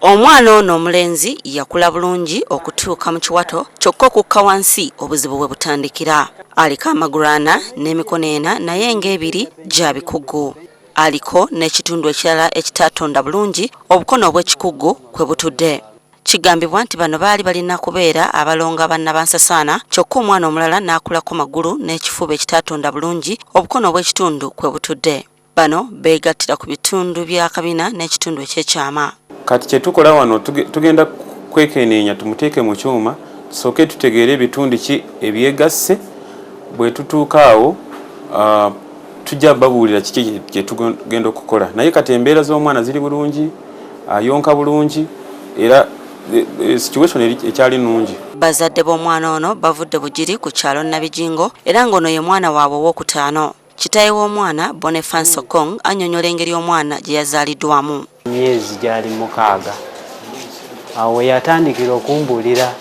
Omwana ono omulenzi yakula bulungi okutuuka mu kiwato kyokka okukka wansi obuzibu bwe butandikira. Aliko amagulu 4 n'emikono 4 naye ng'ebiri gya bikugu. Aliko n'ekitundu ekirala ekitatonda bulungi obukono obw'ekikugu kwe butudde. Kigambibwa nti bano baali balina kubeera abalonga bannabansasaana kyokka omwana omulala n'akulako magulu n'ekifuba ekitatonda bulungi obukono obw'ekitundu kwe butudde. Bano beegattira ku bitundu bya kabina n'ekitundu ekyekyama. Kati kye tukola wano tugenda kwekenneenya tumuteeke mu kyuma tusooke tutegeere ebitundu ki ebyegasse. Bwe tutuuka awo tujja babuulira kiki kye tugenda okukola. Naye kati embeera z'omwana ziri bulungi, ayonka bulungi era situation ekyali nnungi. Bazadde b'omwana ono bavudde Bugiri ku kyalo Nabijingo era ng'ono ye mwana waabwe ow'okutaano. Kitaawe w'omwana Boniface Okong annyonnyola engeri omwana gye yazaaliddwamu. Myezi gyali 6 awo yatandikira okumbuulira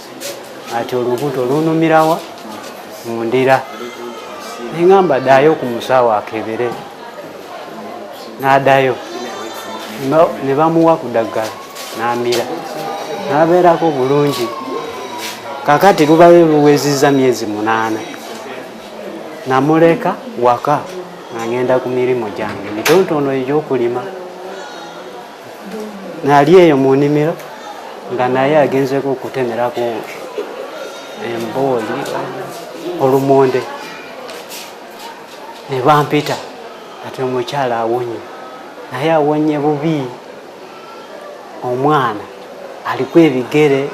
ati olubuto lunumirawa mundira. Neŋŋamba ddayo ku musawo akebere n'addayo ne bamuwa ku ddagala n'amira n'abeerako bulungi. Kakati lubayo luwezizza myezi 8 namuleka waka ng'agenda ku mirimu gyange mitonotono egy'okulima. Nali eyo mu nnimiro nga naye agenzeko okutemerako embooli olumonde ne bampita ati omukyala awonye naye awonye bubi. Omwana aliko ebigere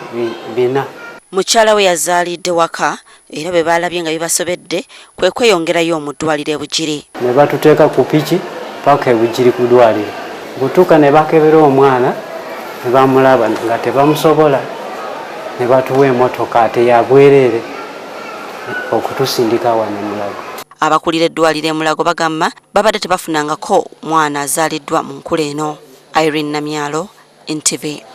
4. Mukyala we yazaalidde waka era bwe baalabye nga bibasobedde kwe kweyongerayo mu ddwaliro e Bugiri. Ne batuteeka ku piki paka e Bugiri ku ddwaliro. Butuuka ne bakebera omwana ne bamulaba nga tebamusobola ne batuwa emmotoka ate ya bwereere okutusindika wano Mulago. Abakulira eddwaliro e Mulago bagamba babadde tebafunangako mwana azaaliddwa mu nkula eno. Irene Namyalo, NTV.